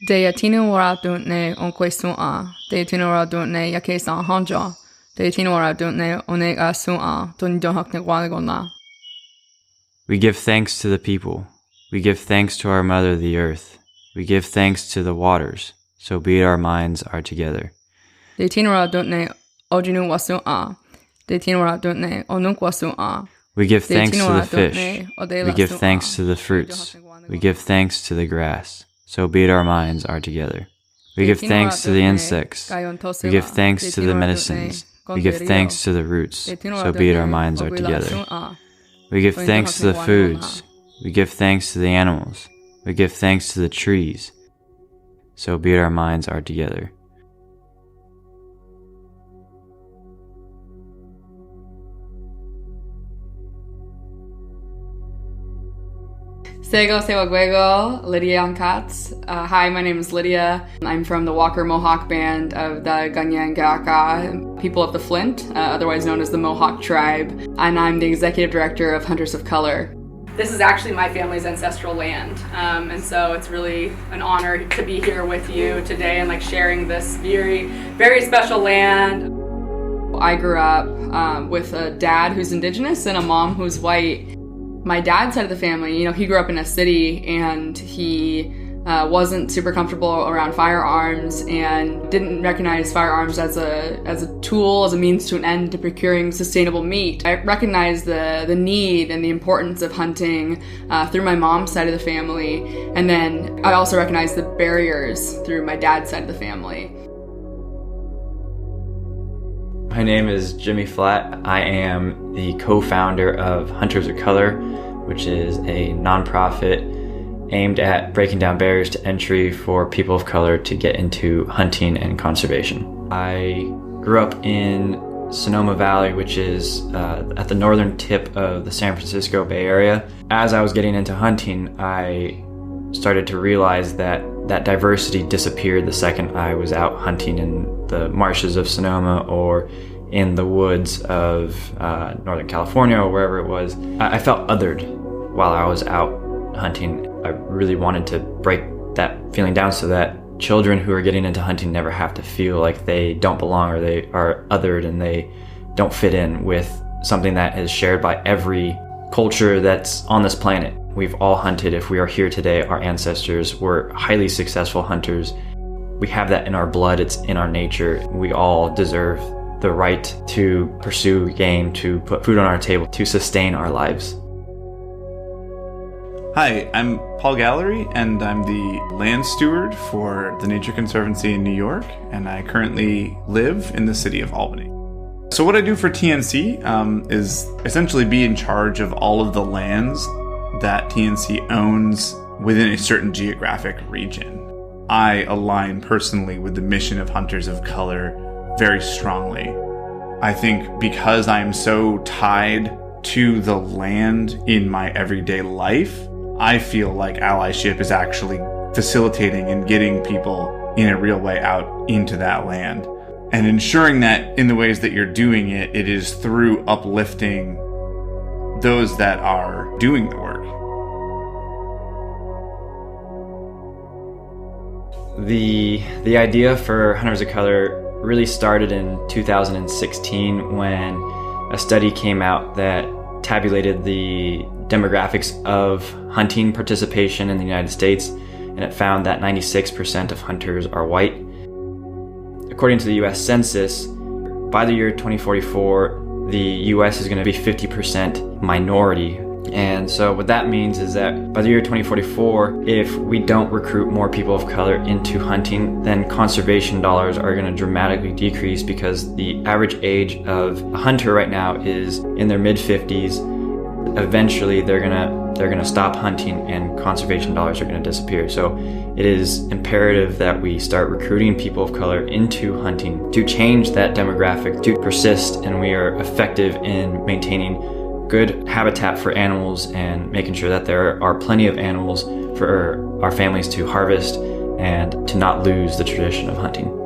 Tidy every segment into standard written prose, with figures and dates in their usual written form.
De atinu wara ne on question a. De atinu wara ne yake san hanjo. De atinu wara ne one a sun a. Don don hak ne na. We give thanks to the people. We give thanks to our mother, the earth. We give thanks to the waters. So be it our minds are together. De atinu wara ne ojinu wasun a. De atinu wara ne onunk wasun a. We give thanks to the fish. We give thanks to the fruits. We give thanks to the grass. So be it our minds are together. We give thanks to the insects. We give thanks to the medicines. We give thanks to the roots. So be it our minds are together. We give thanks to the foods. We give thanks to the animals. We give thanks to the trees. So be it our minds are together. Sego Sewaguego, Lydia Ancats. Hi, my name is Lydia. I'm from the Walker Mohawk Band of the Ganyangaka, people of the Flint, otherwise known as the Mohawk Tribe, and I'm the executive director of Hunters of Color. This is actually my family's ancestral land, and so it's really an honor to be here with you today and sharing this very, very special land. I grew up with a dad who's indigenous and a mom who's white. My dad's side of the family, he grew up in a city and he wasn't super comfortable around firearms and didn't recognize firearms as a tool, as a means to an end to procuring sustainable meat. I recognized the need and the importance of hunting through my mom's side of the family, and then I also recognized the barriers through my dad's side of the family. My name is Jimmy Flatt. I am the co-founder of Hunters of Color, which is a nonprofit aimed at breaking down barriers to entry for people of color to get into hunting and conservation. I grew up in Sonoma Valley, which is at the northern tip of the San Francisco Bay Area. As I was getting into hunting, I started to realize that diversity disappeared the second I was out hunting in the marshes of Sonoma or in the woods of Northern California or wherever it was. I felt othered while I was out hunting. I really wanted to break that feeling down so that children who are getting into hunting never have to feel like they don't belong or they are othered and they don't fit in with something that is shared by every culture that's on this planet. We've all hunted. If we are here today, our ancestors were highly successful hunters. We have that in our blood. It's in our nature. We all deserve the right to pursue game, to put food on our table, to sustain our lives. Hi, I'm Paul Gallery, and I'm the land steward for the Nature Conservancy in New York, and I currently live in the city of Albany. So what I do for TNC is essentially be in charge of all of the lands that TNC owns within a certain geographic region. I align personally with the mission of Hunters of Color very strongly. I think because I'm so tied to the land in my everyday life, I feel like allyship is actually facilitating and getting people in a real way out into that land. And ensuring that in the ways that you're doing it, it is through uplifting those that are doing the work. The idea for Hunters of Color really started in 2016 when a study came out that tabulated the demographics of hunting participation in the United States, and it found that 96% of hunters are white. According to the US Census, by the year 2044, the US is going to be 50% minority. And so what that means is that by the year 2044, if we don't recruit more people of color into hunting, then conservation dollars are going to dramatically decrease because the average age of a hunter right now is in their mid-50s. Eventually, they're gonna stop hunting and conservation dollars are going to disappear. So it is imperative that we start recruiting people of color into hunting to change that demographic, to persist, and we are effective in maintaining good habitat for animals and making sure that there are plenty of animals for our families to harvest and to not lose the tradition of hunting.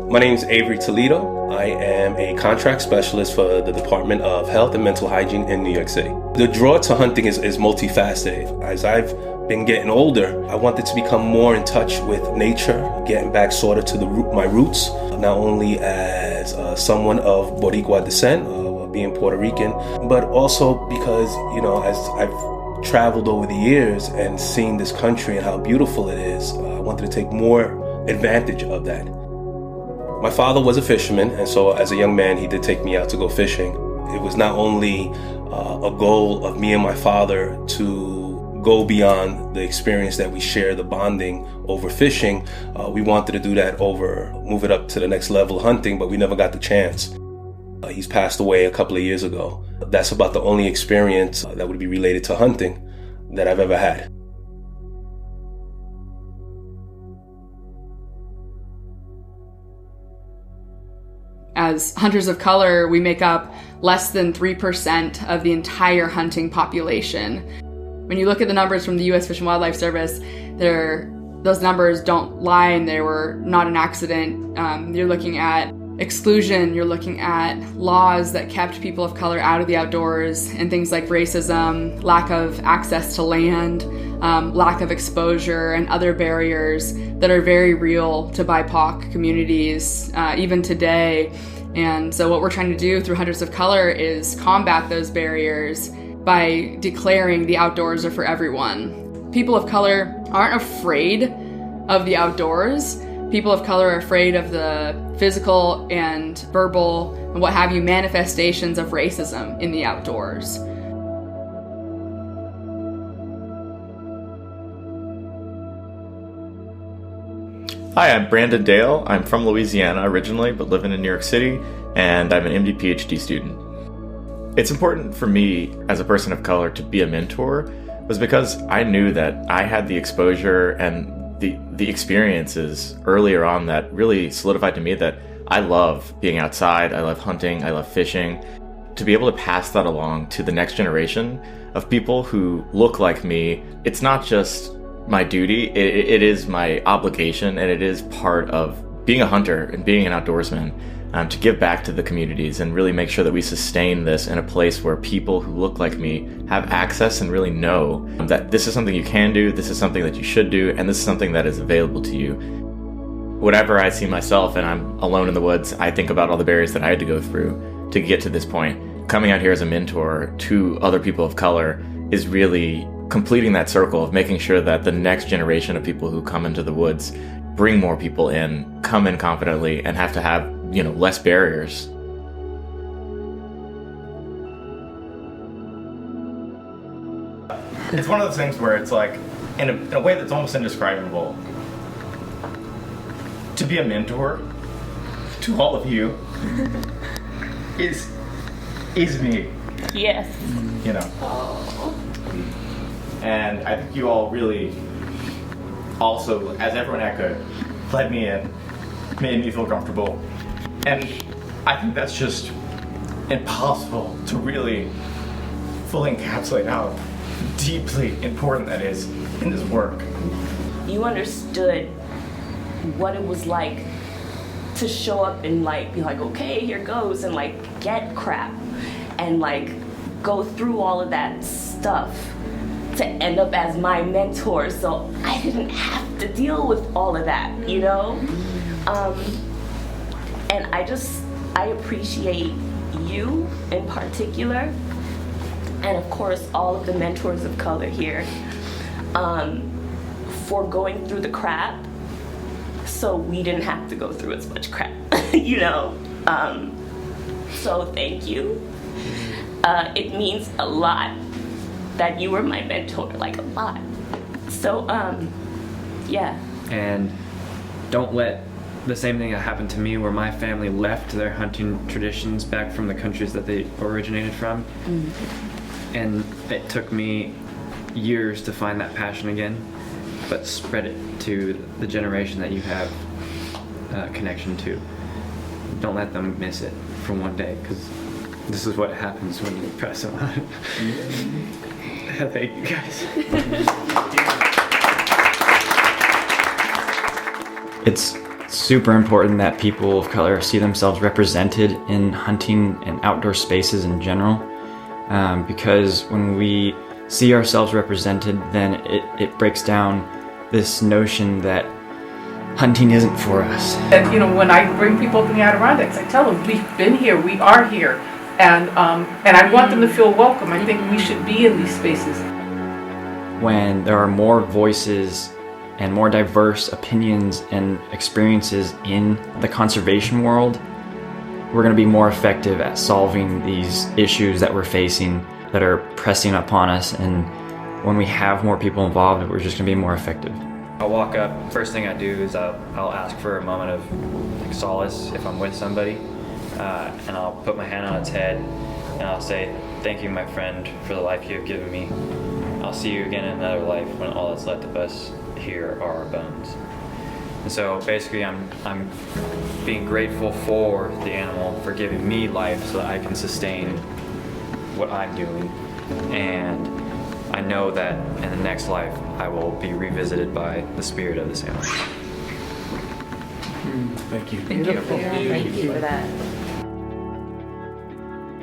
My name is Avery Toledo. I am a contract specialist for the Department of Health and Mental Hygiene in New York City. The draw to hunting is multifaceted. As I've been getting older, I wanted to become more in touch with nature, getting back sort of to my roots, not only as someone of Boricua descent, being Puerto Rican, but also because, as I've traveled over the years and seen this country and how beautiful it is, I wanted to take more advantage of that. My father was a fisherman, and so as a young man, he did take me out to go fishing. It was not only a goal of me and my father to go beyond the experience that we share, the bonding over fishing. We wanted to do that move it up to the next level of hunting, but we never got the chance. He's passed away a couple of years ago. That's about the only experience that would be related to hunting that I've ever had. As hunters of color, we make up less than 3% of the entire hunting population. When you look at the numbers from the U.S. Fish and Wildlife Service, those numbers don't lie and they were not an accident. You're looking at exclusion, you're looking at laws that kept people of color out of the outdoors, and things like racism, lack of access to land, lack of exposure, and other barriers that are very real to BIPOC communities, even today. And so what we're trying to do through Hunters of Color is combat those barriers by declaring the outdoors are for everyone. People of color aren't afraid of the outdoors. People of color are afraid of the physical and verbal and what have you manifestations of racism in the outdoors. Hi, I'm Brandon Dale. I'm from Louisiana originally, but living in New York City, and I'm an MD PhD student. It's important for me as a person of color to be a mentor was because I knew that I had the exposure and the experiences earlier on that really solidified to me that I love being outside, I love hunting, I love fishing. To be able to pass that along to the next generation of people who look like me, it's not just my duty, it is my obligation, and it is part of being a hunter and being an outdoorsman, to give back to the communities and really make sure that we sustain this in a place where people who look like me have access and really know that this is something you can do, this is something that you should do, and this is something that is available to you. Whenever I see myself and I'm alone in the woods, I think about all the barriers that I had to go through to get to this point. Coming out here as a mentor to other people of color is really completing that circle of making sure that the next generation of people who come into the woods bring more people in, come in confidently, and have to have, less barriers. It's one of those things where it's like, in a way that's almost indescribable, to be a mentor to all of you is me. Yes. And I think you all really also, as everyone echoed, let me in, made me feel comfortable. And I think that's just impossible to really fully encapsulate how deeply important that is in this work. You understood what it was like to show up and be like, okay, here goes, and get crap and go through all of that stuff to end up as my mentor, so I didn't have to deal with all of that, and I appreciate you in particular, and of course all of the mentors of color here, for going through the crap so we didn't have to go through as much crap, so thank you. It means a lot that you were my mentor, a lot. So, yeah. And don't let the same thing that happened to me, where my family left their hunting traditions back from the countries that they originated from. Mm-hmm. And it took me years to find that passion again, but spread it to the generation that you have connection to. Don't let them miss it for one day, because this is what happens when you press on. Thank you guys. It's super important that people of color see themselves represented in hunting and outdoor spaces in general, because when we see ourselves represented, then it breaks down this notion that hunting isn't for us. And when I bring people up in the Adirondacks, I tell them we've been here, we are here, and I want them to feel welcome. I think we should be in these spaces. When there are more voices and more diverse opinions and experiences in the conservation world, we're going to be more effective at solving these issues that we're facing that are pressing upon us. And when we have more people involved, we're just going to be more effective. I'll walk up, first thing I do is I'll ask for a moment of solace if I'm with somebody, and I'll put my hand on its head and I'll say, "Thank you, my friend, for the life you have given me. I'll see you again in another life when all that's left of us here are our bones." And so basically I'm being grateful for the animal for giving me life so that I can sustain what I'm doing. And I know that in the next life I will be revisited by the spirit of this animal. Thank you. Thank you for that.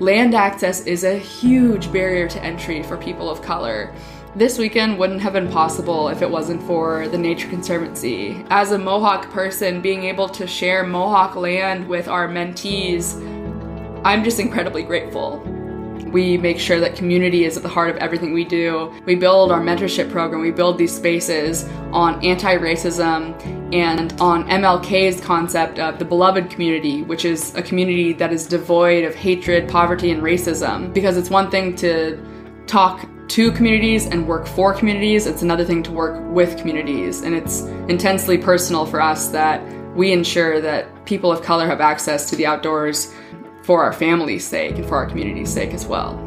Land access is a huge barrier to entry for people of color. This weekend wouldn't have been possible if it wasn't for the Nature Conservancy. As a Mohawk person, being able to share Mohawk land with our mentees, I'm just incredibly grateful. We make sure that community is at the heart of everything we do. We build our mentorship program, we build these spaces on anti-racism and on MLK's concept of the beloved community, which is a community that is devoid of hatred, poverty, and racism. Because it's one thing to talk to communities and work for communities, it's another thing to work with communities. And it's intensely personal for us that we ensure that people of color have access to the outdoors for our family's sake and for our community's sake as well.